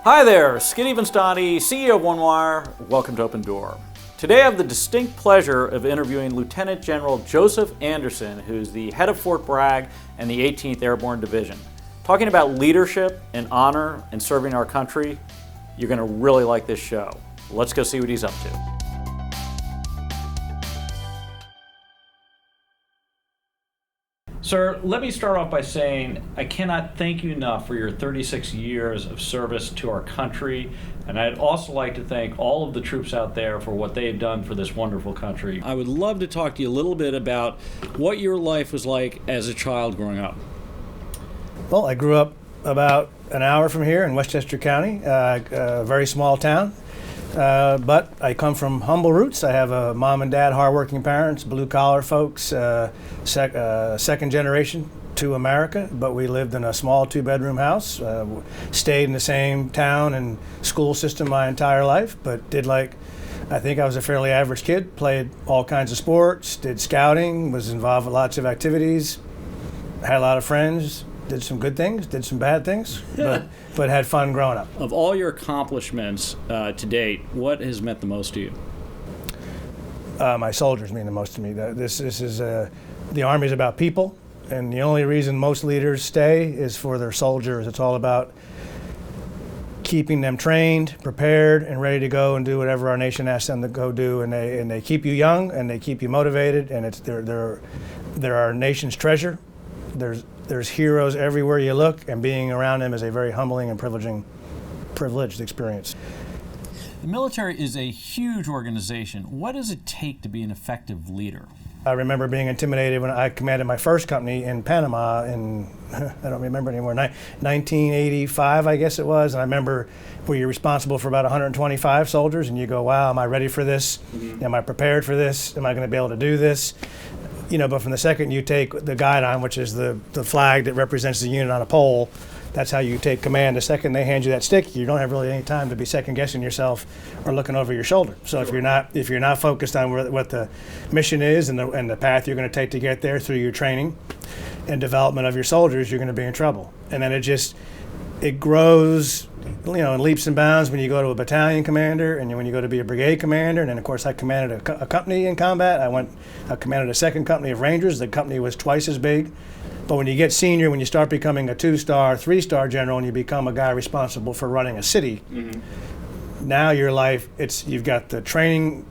Hi there, Skid Evenstani, CEO of OneWire. Welcome to Open Door. Today I have the distinct pleasure of interviewing Lieutenant General Joseph Anderson, who's the head of Fort Bragg and the 18th Airborne Division. Talking about leadership and honor and serving our country, you're going to really like this show. Let's go see what he's up to. Sir, let me start off by saying I cannot thank you enough for your 36 years of service to our country, and I'd also like to thank all of the troops out there for what they've done for this wonderful country. I would love to talk to you a little bit about what your life was like as a child growing up. Well, I grew up about an hour from here in Westchester County, a very small town. But I come from humble roots. I have a mom and dad, hardworking parents, blue-collar folks, second generation to America, but we lived in a small two-bedroom house, stayed in the same town and school system my entire life, but I think I was a fairly average kid, played all kinds of sports, did scouting, was involved with lots of activities, had a lot of friends, did some good things, did some bad things, but had fun growing up. Of all your accomplishments to date, what has meant the most to you? My soldiers mean the most to me. This is the Army's about people, and the only reason most leaders stay is for their soldiers. It's all about keeping them trained, prepared, and ready to go and do whatever our nation asks them to go do. And they keep you young and they keep you motivated. And they're our nation's treasure. There's heroes everywhere you look, and being around them is a very humbling and privileged experience. The military is a huge organization. What does it take to be an effective leader? I remember being intimidated when I commanded my first company in Panama in, I don't remember anymore, 1985, I guess it was. And I remember where you're responsible for about 125 soldiers, and you go, wow, am I ready for this? Mm-hmm. Am I prepared for this? Am I going to be able to do this? But from the second you take the guidon, which is the flag that represents the unit on a pole, that's how you take command. The second they hand you that stick, you don't have really any time to be second guessing yourself or looking over your shoulder. So sure. if you're not focused on what the mission is and the path you're going to take to get there through your training and development of your soldiers, you're going to be in trouble. And then it grows, in leaps and bounds when you go to a battalion commander and when you go to be a brigade commander. And then, of course, I commanded a company in combat. I commanded a second company of Rangers. The company was twice as big. But when you get senior, when you start becoming a 2-star, 3-star general, and you become a guy responsible for running a city, now your life, you've got the training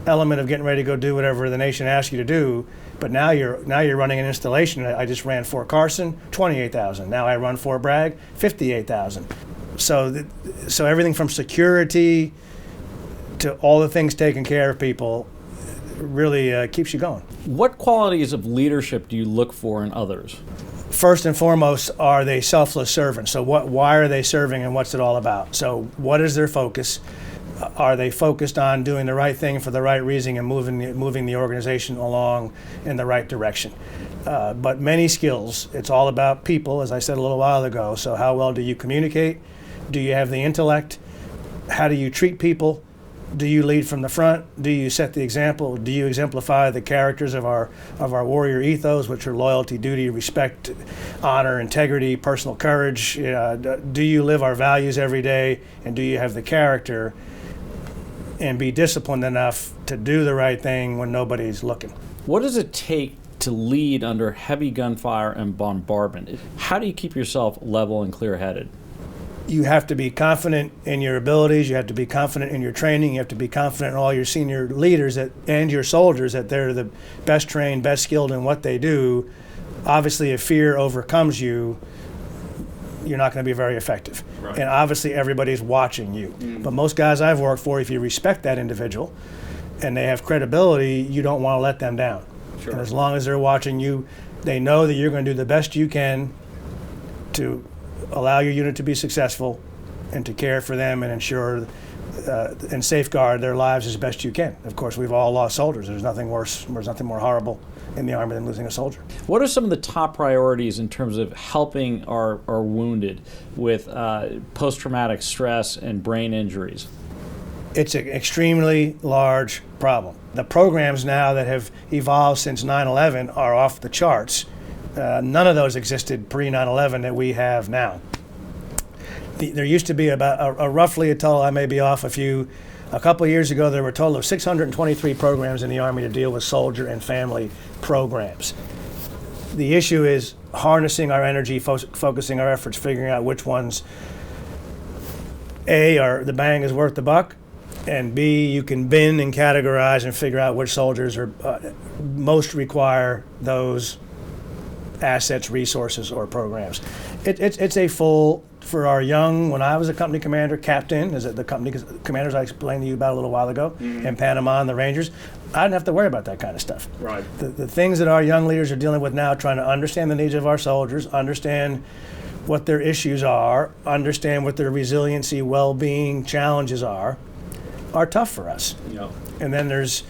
element of getting ready to go do whatever the nation asks you to do. But now you're running an installation. I just ran Fort Carson, 28,000. Now I run Fort Bragg, 58,000. So everything from security to all the things taking care of people really keeps you going. What qualities of leadership do you look for in others? First and foremost, are they selfless servants? So why are they serving and what's it all about? So what is their focus? Are they focused on doing the right thing for the right reason and moving the organization along in the right direction? But many skills, it's all about people, as I said a little while ago. So how well do you communicate? Do you have the intellect? How do you treat people? Do you lead from the front? Do you set the example? Do you exemplify the characters of our warrior ethos, which are loyalty, duty, respect, honor, integrity, personal courage? Do you live our values every day? And do you have the character and be disciplined enough to do the right thing when nobody's looking? What does it take to lead under heavy gunfire and bombardment? How do you keep yourself level and clear-headed? You have to be confident in your abilities. You have to be confident in your training. You have to be confident in all your senior leaders and your soldiers that they're the best trained, best skilled in what they do. Obviously, if fear overcomes you, you're not going to be very effective. Right. And obviously, everybody's watching you. Mm-hmm. But most guys I've worked for, if you respect that individual and they have credibility, you don't want to let them down. Sure. And as long as they're watching you, they know that you're going to do the best you can to allow your unit to be successful and to care for them and ensure and safeguard their lives as best you can. Of course, we've all lost soldiers. There's nothing worse, there's nothing more horrible in the Army than losing a soldier. What are some of the top priorities in terms of helping our wounded with post-traumatic stress and brain injuries? It's an extremely large problem. The programs now that have evolved since 9/11 are off the charts. None of those existed pre 9/11 that we have now. There used to be about roughly a total, I may be off a couple of years ago, there were a total of 623 programs in the Army to deal with soldier and family programs. The issue is harnessing our energy, focusing our efforts, figuring out which ones, A, are the bang is worth the buck, and B, you can bin and categorize and figure out which soldiers are most require those assets, resources, or programs. It's a full, for our young, when I was a company commander, captain, is it the company commanders I explained to you about a little while ago, in Panama and the Rangers, I didn't have to worry about that kind of stuff. Right. The things that our young leaders are dealing with now, trying to understand the needs of our soldiers, understand what their issues are, understand what their resiliency, well-being challenges are tough for us. Yeah. And then there's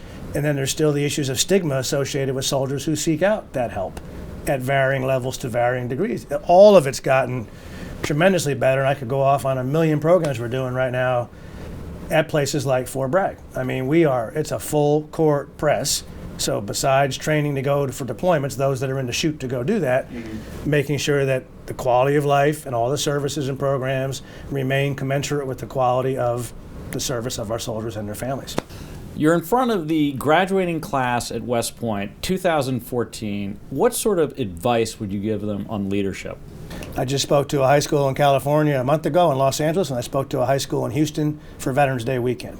still the issues of stigma associated with soldiers who seek out that help at varying levels to varying degrees. All of it's gotten tremendously better, and I could go off on a million programs we're doing right now at places like Fort Bragg. I mean, it's a full court press. So besides training to go for deployments, those that are in the chute to go do that, making sure that the quality of life and all the services and programs remain commensurate with the quality of the service of our soldiers and their families. You're in front of the graduating class at West Point, 2014. What sort of advice would you give them on leadership? I just spoke to a high school in California a month ago in Los Angeles, and I spoke to a high school in Houston for Veterans Day weekend.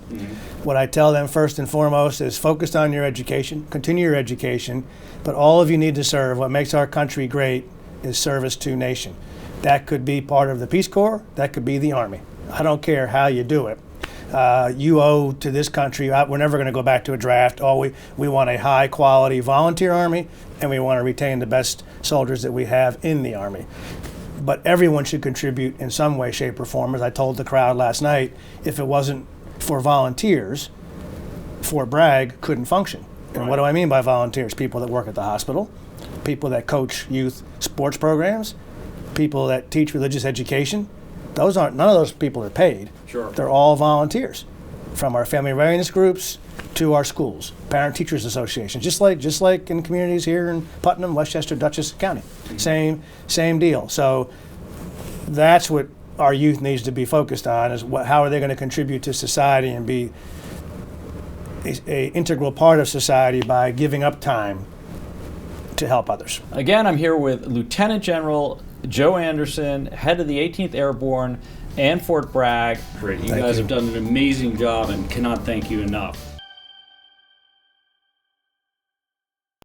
What I tell them first and foremost is focus on your education, continue your education, but all of you need to serve. What makes our country great is service to nation. That could be part of the Peace Corps, that could be the Army. I don't care how you do it. You owe to this country, we're never going to go back to a draft. We want a high quality volunteer Army, and we want to retain the best soldiers that we have in the Army. But everyone should contribute in some way, shape, or form. As I told the crowd last night, if it wasn't for volunteers, Fort Bragg couldn't function. And what do I mean by volunteers? People that work at the hospital, people that coach youth sports programs, people that teach religious education. None of those people are paid. Sure. They're all volunteers, from our family readiness groups to our schools, parent teachers associations, just like in communities here in Putnam, Westchester, Dutchess County. Same deal. So that's what our youth needs to be focused on, is how are they going to contribute to society and be a integral part of society by giving up time to help others. Again, I'm here with Lieutenant General Joe Anderson, head of the 18th Airborne and Fort Bragg. You guys have done an amazing job and cannot thank you enough.